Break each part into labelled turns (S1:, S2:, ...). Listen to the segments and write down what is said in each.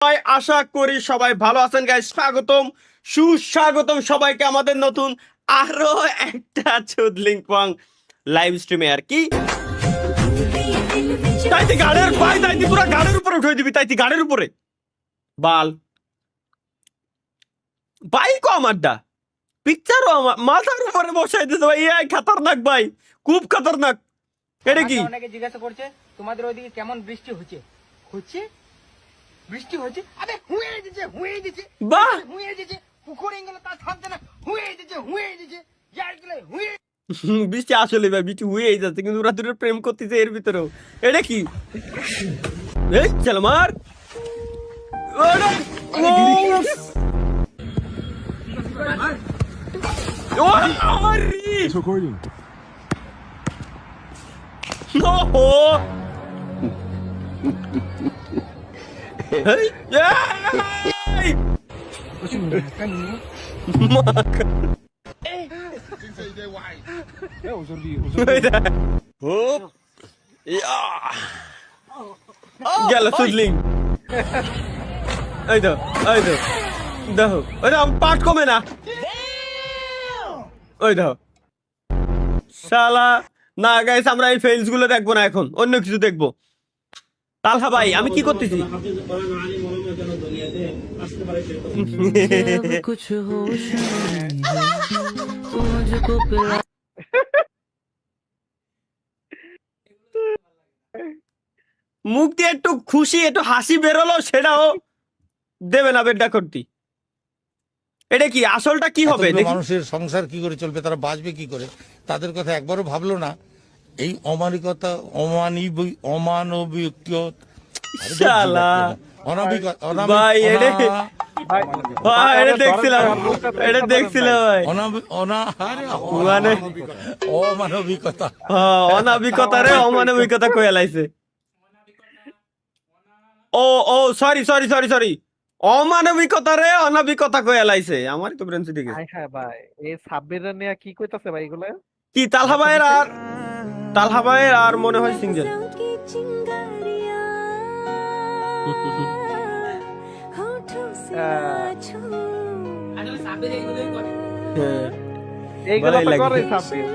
S1: সবাই আশা করি সবাই ভালো আছেন গাইস। স্বাগতম সুস্বাগতম সবাইকে আমাদের নতুন আরো একটা চুদলিংপং লাইভ স্ট্রিমে। আর কি তাইতে গাড়ির ভাই, তাইতে পুরো গাড়ির উপরে উঠে দিবি, তাইতে গাড়ির উপরে বাল বাইকও আমারটা, পিকচারও আমার মাথার উপরে বসাই দিতে ভাই। এই খতরনাক ভাই, খুব খতরনাক। এটা কি
S2: অনেকে জিজ্ঞাসা করছে তোমাদের ওইদিকে কেমন বৃষ্টি হচ্ছে হচ্ছে বৃষ্টি হচ্ছে আরে হুয়ে দিচ্ছে
S1: বাহ
S2: হুয়ে দিচ্ছে পুকুরে গেলে তা থাকছে না হুয়ে দিচ্ছে যার গেলে হুয়ে
S1: বৃষ্টি আসলে ভাই, বৃষ্টি হয়েই যাচ্ছে, কিন্তু ওরা দুটো প্রেম করতেছে এর ভিতরেও। এটা কি এই চল মার গেল সুদলিং। এই তো এই তো দেখো, ওই পাট কমে না। ওই দেখো শালা। না গাইস, আমরা এই ফেলস গুলো দেখবো না, এখন অন্য কিছু দেখবো। তালহা ভাই, আমি কি করতেছি? মুখ দিয়ে একটু খুশি, একটু হাসি বেরোলো, সেটাও দেবে না বেডা করতি। এটা কি আসলটা কি হবে?
S3: মানুষের সংসার কি করে চলবে, তারা বাঁচবে কি করে, তাদের কথা একবারও ভাবলো না। এই অমানিকতা, অমানবিক
S1: দেখছিলাম ভাই, মানে
S3: অমানবিকতা,
S1: অনাবিকতা রে, অমানবিকতা কয়ে লাইছে। ও ও সরি সরি সরি সরি, অমানবিকতা রে অনাবিকতা কয়ে লাইছে। আমারই তো ব্রেন ঠিক আছে।
S4: হ্যাঁ ভাই, এই সাব্বিরের নিয়ে কি কইতাছে ভাই এগুলা?
S1: কি তালহা ভাইয়ের আর মনে হয় সিঙ্গেল।
S4: এইগুলা তো করে সাব্বির।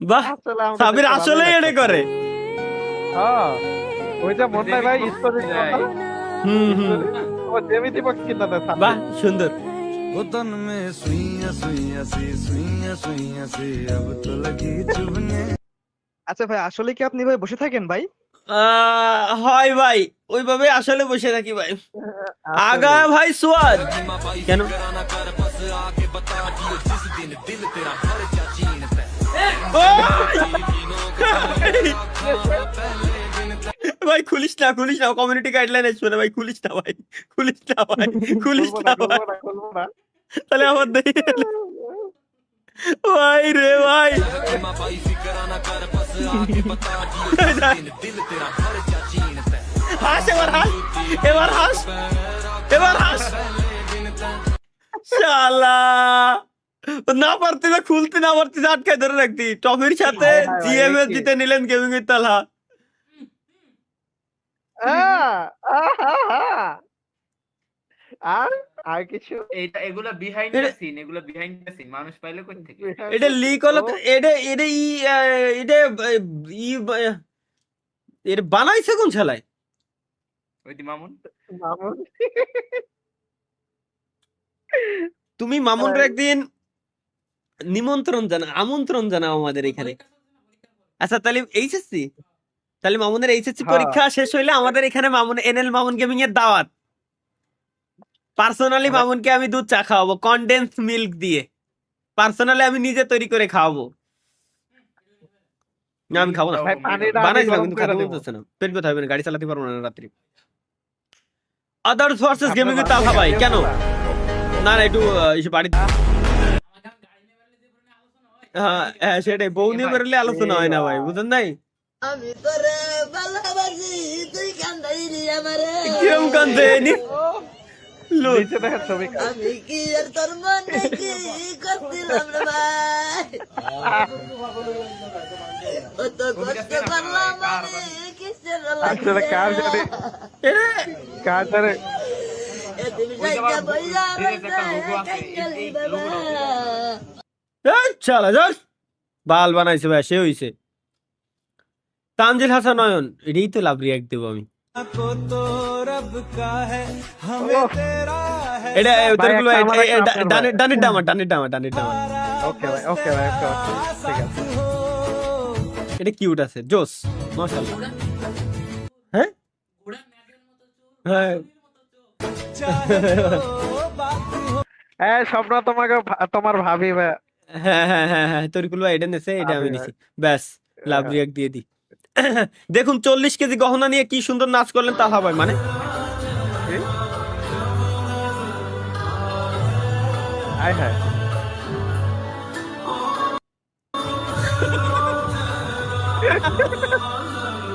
S1: বাহ, সাব্বির আসলে এটা করে।
S4: হ্যাঁ, ওইটা মনে হয় ভাই স্টোরি। ও দেবী দীপক কিনা না সাব্বির।
S1: বাহ সুন্দর।
S5: गोतन में सुइया सुइया सी सुइया सुइया सी अब तो लगी चुभने।
S4: আচ্ছা ভাই, আসলে কি আপনি ভাই বসে থাকেন ভাই?
S1: হয় ভাই, ওইভাবে আসলে বসে থাকি ভাই। আগা ভাই সোয়াদ কেন? ভাই খুলিস না, কমিউনিটি গাইডলাইন আসবে না ভাই, খুলিস না ভাই, তাহলে আমার দেই ভাই রে ভাই। হাস এবার হাস শালা। না পারতে না, খুলতে না পারতে, আটকায় ধরে রাখতি। টমির সাথে জিএমএস দিতে নিলেন গেমিং এর তালহা।
S4: আর কিছু
S2: এগুলা বিহাইন্ড দ্য সিন মানুষ পাইলে কোথা থেকে
S1: এটা লিক হলো। এটা বানাইছে কোন শালায়?
S2: ওই দি মামুন
S1: তুমি মামুনরা একদিন আমন্ত্রণ জানাও আমাদের এখানে। আচ্ছা তাহলে এইচএসসি, তাহলে মামুনের এইচএসসি পরীক্ষা শেষ হইলে আমাদের এখানে মামুন গেমিং এর দাওয়াত। পার্সোনালি মামুনকে আমি দুধ চা খাওয়াবো, কনডেন্স মিল্ক দিয়ে। পার্সোনালি আমি নিজে তৈরি করে খাওয়াবো। না আমি খাবো না, বানাইছিলাম কিন্তু খাতে বলতেছে না। পেট ব্যথা হবে না, গাড়ি চালাতে পারবো না রাত্রি। আদার্স ভার্সেস গেমিং এর তালহা ভাই কেন? না একটু বাড়িতে, হ্যাঁ সেটাই, বউ নিয়ে বেরোলে আলোচনা হয় না ভাই, বুঝেন নাই?
S6: আমি তোরে ভালোবাসি, তুই কান্দাইলি আমারে।
S1: কিরম কান্দে?
S4: নিচে দেখেন ছবি
S6: আমি কি আর তোর মনে কি করছিলাম রে ভাই ও তো কষ্ট করলাম আমি কিসের
S4: আসলে কার জানে কার জানে
S6: এ তুমি সাইডটা বইলা রইছে কাঙ্গালি বাবা
S1: চালা যাস বাল বানাইছে ভাই, সে হইছে। তানজিল হাসান নয়ন, এটাই তো লাভ রিয়াক্ট দেবো আমি। এটা ওদেরগুলো ডানের ডামার
S4: ওকে ভাই ওকে ভাই ওকে ঠিক আছে
S1: এটা কিউট আছে, জোস মাশাআল্লাহ। হ্যাঁ হ্যাঁ
S4: স্বপ্ন তোমাকে তোমার ভাবি ভাই
S1: হ্যাঁ হ্যাঁ হ্যাঁ হ্যাঁ তরিকুল ভাই এটা নেছে, এটা আমি নিছি, ব্যাস লাভ রিয়াক্ট দিয়ে দিই। দেখুন 40 কেজি গহনা নিয়ে কি সুন্দর নাচ করলেন তাহা ভাই, মানে
S4: আয় হ্যাঁ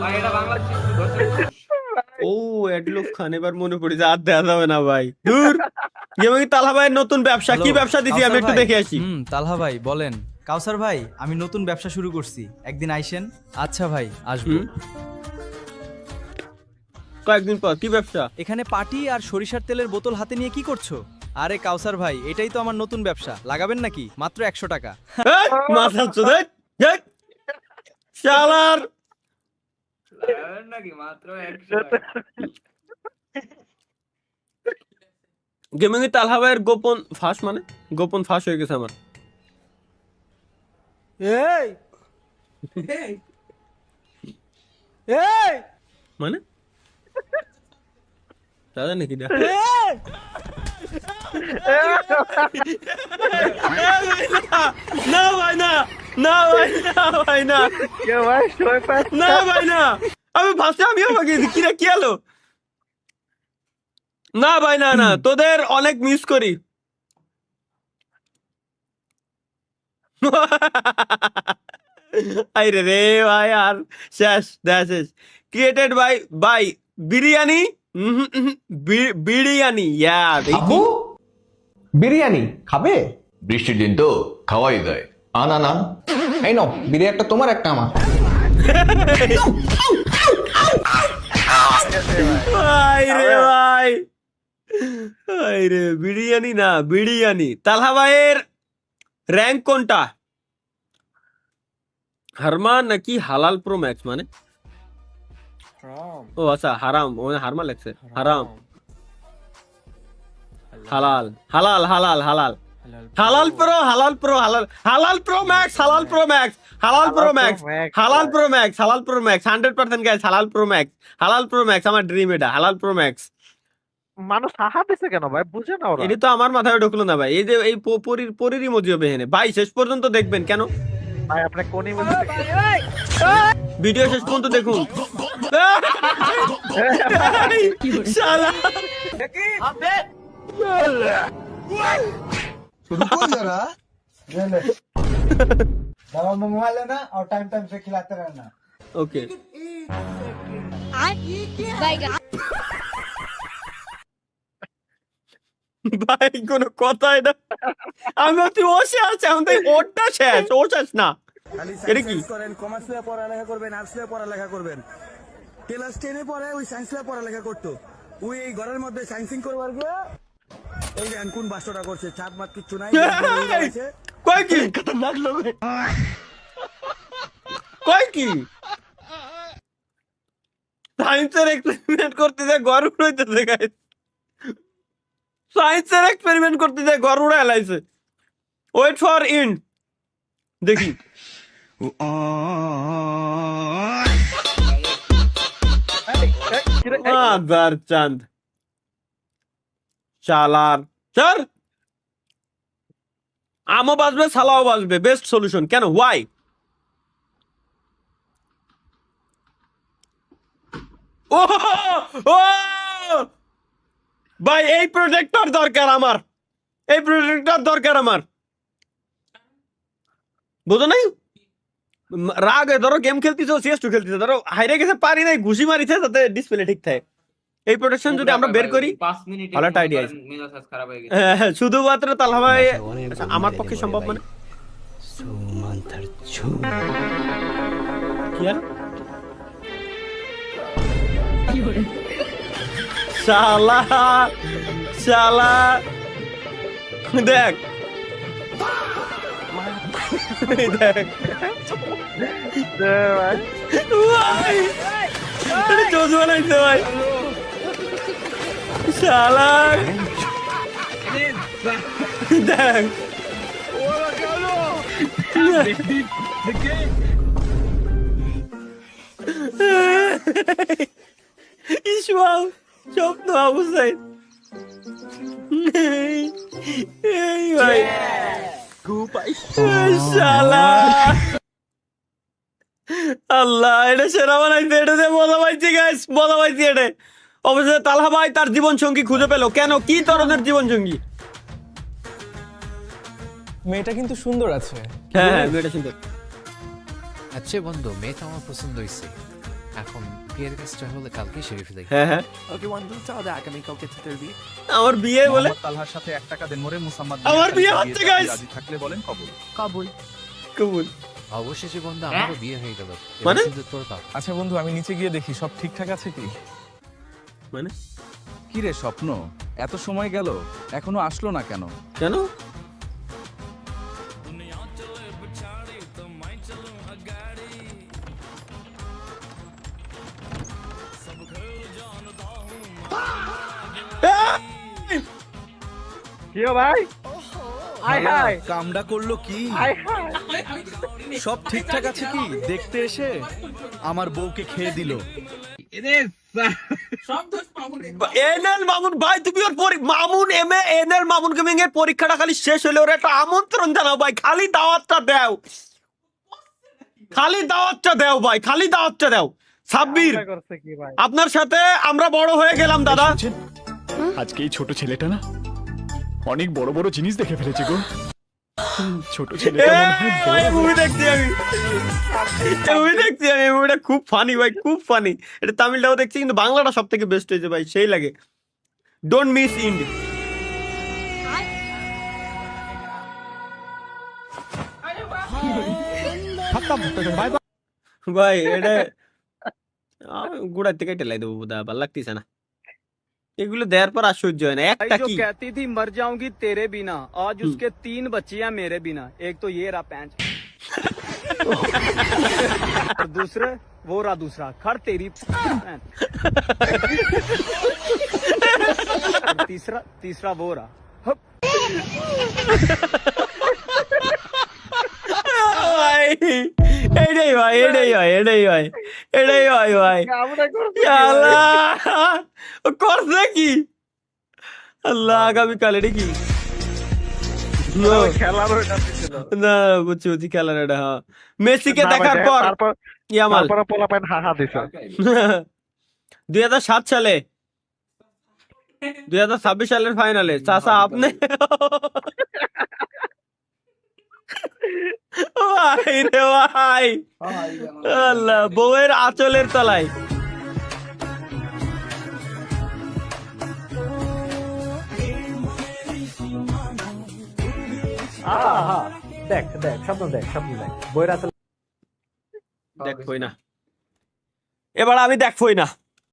S2: ভাই এটা বাংলাদেশ
S1: ও এডলফ খান, এবার মনে পড়ে যে আর দেওয়া যাবে না ভাই, দূর। যেমন তালহা ভাইয়ের নতুন ব্যবসা, কি ব্যবসা দিছি আমি একটু দেখে আসি।
S7: তালহা ভাই বলেন। কাউসার ভাই আমি নতুন ব্যবসা শুরু করছি, একদিন আইসেন। আচ্ছা ভাই আসবো।
S1: কয়েকদিন পর কি ব্যবসা?
S7: এখানে পাটি আর সরিষার তেলের বোতল হাতে নিয়ে কি করছো? আরে কাউসার ভাই এটাই তো আমার নতুন ব্যবসা, লাগাবেন নাকি? মাত্র 100 টাকা।
S1: মাথা চোদে শালার।
S2: নাকি মাত্র 100 টাকা।
S1: গেমিং এ তালহা ভাইয়ের গোপন ফাঁস, মানে গোপন ফাঁস হয়ে গেছে আমার।
S7: এই এই
S1: মানে দাদা নাকি না? না ভাই না, না ভাই না, ভাই না,
S4: কে ভাই সবাই পায়
S1: না ভাই না, আমি ফাঁসে আমিও ভাগে কিরা কি হলো? না ভাই না, না তোদের অনেক মিস করি। আরে রে ভাই আর শেষ, that's it. Created by biryani, biryani, ইয়া
S8: আব্বু বিরিয়ানি খাবে?
S9: বৃষ্টির দিন তো খাওয়াই দেয়। আনা নান।
S8: এই নাও বিরিয়ানি, একটা তোমার একটা আমার।
S1: ভাই রে ভাই, ভাই রে বিরিয়ানি না বিরিয়ানি। তালহা ভাইয়ের র্যাঙ্ক কোনটা, হারমান নাকি হালাল প্রো ম্যাক্স? মানে ও আচ্ছা হারাম, ও হারমা লেখছে, হারাম হালাল হালাল হালাল হালাল হালাল প্রো, হালাল প্রো, হালাল হালাল প্রো ম্যাক্স, হালাল প্রো ম্যাক্স, হালাল প্রো ম্যাক্স, হালাল প্রো ম্যাক্স, হালাল প্রো ম্যাক্স 100% গাইস, হালাল প্রো ম্যাক্স, হালাল প্রো ম্যাক্স আমার ড্রিম, এটা হালাল প্রো ম্যাক্স।
S4: মানুষ সাহা দিছে কেন ভাই, বুঝে না ওরা।
S1: এটা তো আমার মাথায় ঢুকলো না ভাই, এই যে এই পরির ইমোজি হবে এখানে ভাই, শেষ পর্যন্ত দেখবেন কেন
S4: ভাই আপনি কোন ইমোজি
S1: ভিডিও শেষ পর্যন্ত দেখুন। শালা ওকে ভাই কোনো কথাই না, আমি তুই ও শেষ, আমাদের ওটা শেষ, ও শেষ না। এটা কি
S5: করেন কমার্স নিয়ে পড়ালেখা করবেন, আর্টস নিয়ে পড়ালেখা করবেন। ক্লাস 10 এ পড়ে ওই সায়েন্স নিয়ে পড়ালেখা করতো, ওই এই ঘরের মধ্যে সায়েন্সিং করবার গিয়ে এই যে কোন বাসটা করছে, ছাদ মাত কিচ্ছু নাই।
S1: কয় কি কয় কি সায়েন্সের এক্সপেরিমেন্ট করতে যায় ঘর উড়াইতেছে গাইস, সায়েন্সের এক্সপেরিমেন্ট করতে যায় ঘর উড়াই লাইছে। ওয়েট ফর ইন্ড দেখি। আদার চাঁদ চালার স্যার, আমও বাজবে সালাও বাজবে, বেস্ট সলিউশন। কেন, ওয়াই? ও ও ভাই এই প্রজেক্টর দরকার আমার, এই প্রজেক্টর দরকার আমার, বুঝো নাই? রাগে ধরো গেম খেলতেছো, CS2 খেলতেছো, ধরো হাইরে গেছে পারি নাই, ঘুষি মারিছে যাতে ডিসপ্লে ঠিক থাকে, এই প্রোটেকশন যদি আমরা বের করি,
S10: 5 মিনিটে
S1: ভালো একটা idea আছে।
S10: মেজাজ খারাপ হয়ে গেছে।
S1: হ্যাঁ, শুধুমাত্র তালহা ভাই আচ্ছা, আমার পক্ষে সম্ভব মানে কি আর? শালা শালা দেখ দেখ ভাই এটা জোস বানাইছে ভাই শালা দেখ ইসমাও স্বপ্ন অবস্থায় এই ভাই শালা আল্লাহ এটা সেরা বানাইছে, এটা দিয়ে মজা পাইছি গাইস, মজা পাইছি এটা। অবশ্যই তালহা ভাই তার জীবন সঙ্গী খুঁজে পেলো, কেন কি ধরনের জীবন সঙ্গী?
S7: মেয়েটা কিন্তু সুন্দর আছে।
S1: হ্যাঁ হ্যাঁ মেয়েটা সুন্দর।
S11: আচ্ছা বন্ধু, মেয়েটা আমার পছন্দ হয়েছে, এখন বিয়ের কাজটা হলে কালকে সেরে ফেলাই।
S1: হ্যাঁ হ্যাঁ
S7: ওকে বন্ধু, তাহলে আগামী কালকে তোদের বিয়ে।
S1: আমার বিয়ে বলে
S7: তালহার সাথে 1 টাকা দেন মোরে মুসাম্মদ।
S1: আমার বিয়ে হচ্ছে গাইস,
S7: রাজি থাকলে বলেন কবুল।
S6: কবুল।
S1: কবুল।
S11: অবশেষে বন্ধু আমারও বিয়ে হয়ে গেল,
S1: মানে?
S11: শুধু তোর পাপ।
S7: আচ্ছা বন্ধু, আমি নিচে গিয়ে দেখি সব ঠিকঠাক আছে কি।
S1: মানে
S7: কি রে স্বপ্ন, এত সময় গেল এখনো আসলো না কেন?
S1: কেন?
S4: কি ভাই? আয় হায়
S7: কামডা করলো কি? সব ঠিকঠাক আছে কি? দেখতে এসে আমার বউকে খেয়ে দিল।
S1: এনএল মামুন ভাই, তুমি ওর Mamun MA NL Mamun gaming এর পরীক্ষাটা খালি শেষ হলে ওর একটা আমন্ত্রণ জানাও ভাই, খালি দাওয়াতটা দাও, খালি দাওয়াতটা দাও ভাই, খালি দাওয়াতটা দাও। সাব্বির
S4: করছে কি ভাই?
S1: আপনার সাথে আমরা বড় হয়ে গেলাম দাদা।
S7: আজকে এই ছোট ছেলেটা না অনেক বড় বড় জিনিস দেখে ফেলেছে গো। ছোট ছেলেটা
S1: মুভি দেখছি আমি, মুভি দেখছি আমি, মুভিটা খুব ফানি ভাই, খুব ফানি। এটা তামিলটাও দেখছি কিন্তু বাংলাটা সব থেকে বেস্ট হয়েছে ভাই, সেই লাগে। Don't miss ইন্ড। ভাই এটা গোড়ার থেকে টেলাই দেবো বোধ, ভালো লাগতেছে না এগুলো দেওয়ার পর আর সহ্য হয় না। একটা কি
S2: कहती थी मर जाऊंगी तेरे बिना, आज उसके 3 बच्चियां मेरे बिना, एक तो ये रहा पैंच और दूसरे वो रहा दूसरा खड़ तेरी और तीसरा वो रहा
S1: ভাই এটাই ভাই, এটাই ভাই, এটাই ভাই, এটাই ভাই ভাই করছে কি? আল্লাহ আগামীকাল এটা কি?
S4: খেলার ওইটা ছিল।
S1: না বুঝছি বুঝছি খেলার এটা। হ্যাঁ মেসিকে দেখার পর ইয়ামাল
S4: তারপরে পোলাপাইন হাহা দিছে।
S1: 2007 সালে 2026 সালের ফাইনালে চাচা আপনি ভাই রে ভাই, আল্লাহ বউয়ের আঁচলের তলায়।
S7: দেখ দেখ স্বপ্ন দেখ, স্বপ্ন দেখ, বইরা
S1: দেখবই না এবার, আমি দেখবই না।